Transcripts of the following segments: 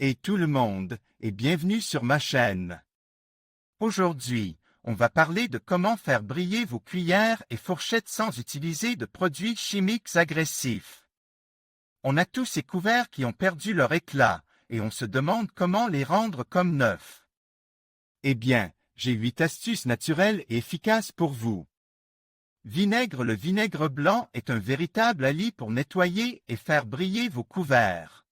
Et tout le monde, et bienvenue sur ma chaîne. Aujourd'hui, on va parler de comment faire briller vos cuillères et fourchettes sans utiliser de produits chimiques agressifs. On a tous ces couverts qui ont perdu leur éclat, et on se demande comment les rendre comme neufs. Eh bien, j'ai 8 astuces naturelles et efficaces pour vous. Le vinaigre blanc est un véritable allié pour nettoyer et faire briller vos couverts.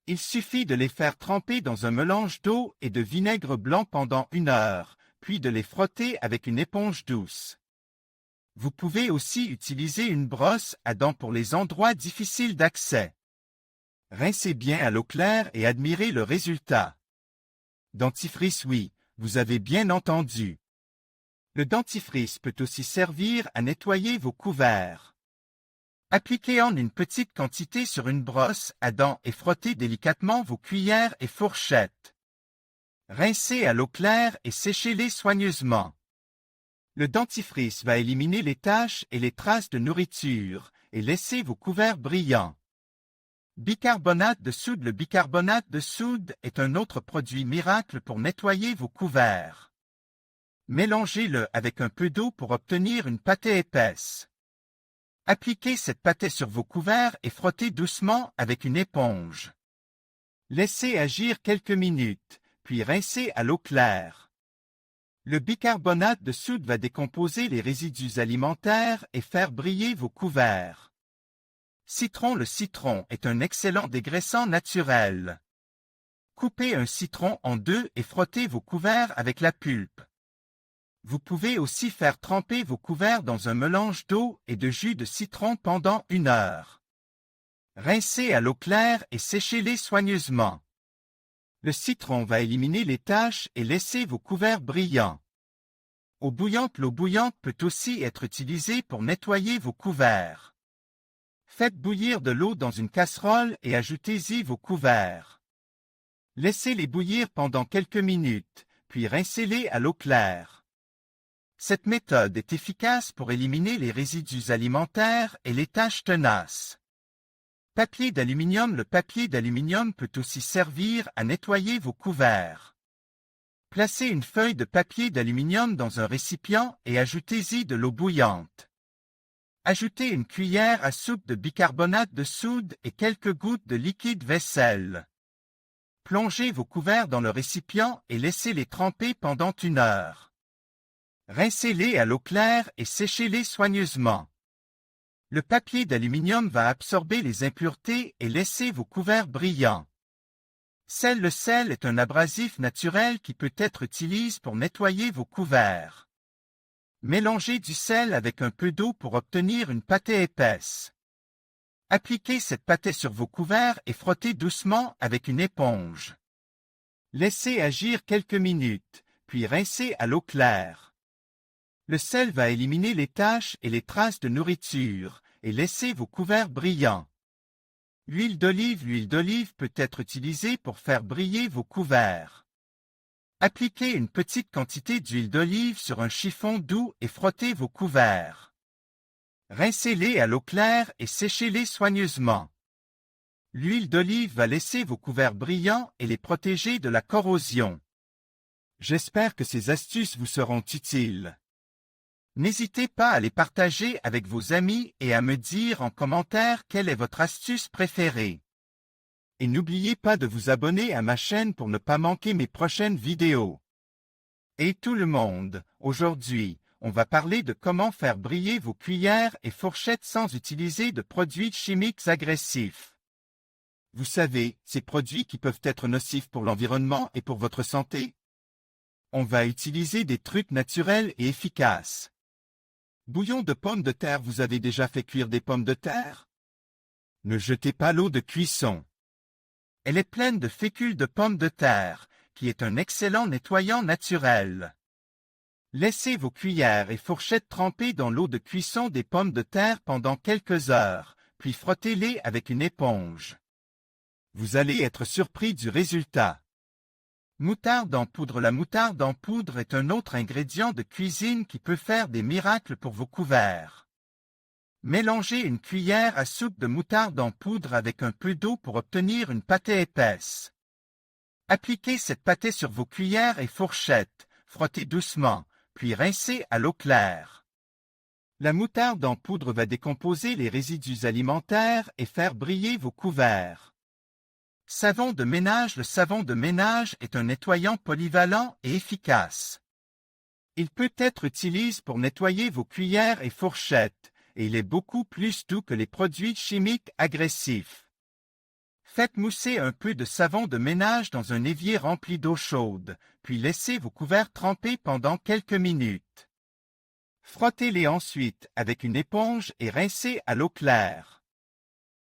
Il suffit de les faire tremper dans un mélange d'eau et de vinaigre blanc pendant 1 heure, puis de les frotter avec une éponge douce. Vous pouvez aussi utiliser une brosse à dents pour les endroits difficiles d'accès. Rincez bien à l'eau claire et admirez le résultat. Dentifrice, oui, vous avez bien entendu. Le dentifrice peut aussi servir à nettoyer vos couverts. Appliquez-en une petite quantité sur une brosse à dents et frottez délicatement vos cuillères et fourchettes. Rincez à l'eau claire et séchez-les soigneusement. Le dentifrice va éliminer les taches et les traces de nourriture et laisser vos couverts brillants. Bicarbonate de soude. Le bicarbonate de soude est un autre produit miracle pour nettoyer vos couverts. Mélangez-le avec un peu d'eau pour obtenir une pâtée épaisse. Appliquez cette pâtée sur vos couverts et frottez doucement avec une éponge. Laissez agir quelques minutes, puis rincez à l'eau claire. Le bicarbonate de soude va décomposer les résidus alimentaires et faire briller vos couverts. Citron. Le citron est un excellent dégraissant naturel. Coupez un citron en 2 et frottez vos couverts avec la pulpe. Vous pouvez aussi faire tremper vos couverts dans un mélange d'eau et de jus de citron pendant 1 heure. Rincez à l'eau claire et séchez-les soigneusement. Le citron va éliminer les taches et laisser vos couverts brillants. Eau bouillante. L'eau bouillante peut aussi être utilisée pour nettoyer vos couverts. Faites bouillir de l'eau dans une casserole et ajoutez-y vos couverts. Laissez-les bouillir pendant quelques minutes, puis rincez-les à l'eau claire. Cette méthode est efficace pour éliminer les résidus alimentaires et les taches tenaces. Papier d'aluminium. Le papier d'aluminium peut aussi servir à nettoyer vos couverts. Placez une feuille de papier d'aluminium dans un récipient et ajoutez-y de l'eau bouillante. Ajoutez une cuillère à soupe de bicarbonate de soude et quelques gouttes de liquide vaisselle. Plongez vos couverts dans le récipient et laissez-les tremper pendant 1 heure. Rincez-les à l'eau claire et séchez-les soigneusement. Le papier d'aluminium va absorber les impuretés et laisser vos couverts brillants. Sel. Le sel est un abrasif naturel qui peut être utilisé pour nettoyer vos couverts. Mélangez du sel avec un peu d'eau pour obtenir une pâtée épaisse. Appliquez cette pâtée sur vos couverts et frottez doucement avec une éponge. Laissez agir quelques minutes, puis rincez à l'eau claire. Le sel va éliminer les taches et les traces de nourriture et laisser vos couverts brillants. L'huile d'olive. L'huile d'olive peut être utilisée pour faire briller vos couverts. Appliquez une petite quantité d'huile d'olive sur un chiffon doux et frottez vos couverts. Rincez-les à l'eau claire et séchez-les soigneusement. L'huile d'olive va laisser vos couverts brillants et les protéger de la corrosion. J'espère que ces astuces vous seront utiles. N'hésitez pas à les partager avec vos amis et à me dire en commentaire quelle est votre astuce préférée. Et n'oubliez pas de vous abonner à ma chaîne pour ne pas manquer mes prochaines vidéos. Et tout le monde, aujourd'hui, on va parler de comment faire briller vos cuillères et fourchettes sans utiliser de produits chimiques agressifs. Vous savez, ces produits qui peuvent être nocifs pour l'environnement et pour votre santé. On va utiliser des trucs naturels et efficaces. Bouillon de pommes de terre. Vous avez déjà fait cuire des pommes de terre? Ne jetez pas l'eau de cuisson. Elle est pleine de fécule de pommes de terre, qui est un excellent nettoyant naturel. Laissez vos cuillères et fourchettes tremper dans l'eau de cuisson des pommes de terre pendant quelques heures, puis frottez-les avec une éponge. Vous allez être surpris du résultat. Moutarde en poudre. La moutarde en poudre est un autre ingrédient de cuisine qui peut faire des miracles pour vos couverts. Mélangez une cuillère à soupe de moutarde en poudre avec un peu d'eau pour obtenir une pâtée épaisse. Appliquez cette pâtée sur vos cuillères et fourchettes, frottez doucement, puis rincez à l'eau claire. La moutarde en poudre va décomposer les résidus alimentaires et faire briller vos couverts. Savon de ménage. Le savon de ménage est un nettoyant polyvalent et efficace. Il peut être utilisé pour nettoyer vos cuillères et fourchettes, et il est beaucoup plus doux que les produits chimiques agressifs. Faites mousser un peu de savon de ménage dans un évier rempli d'eau chaude, puis laissez vos couverts tremper pendant quelques minutes. Frottez-les ensuite avec une éponge et rincez à l'eau claire.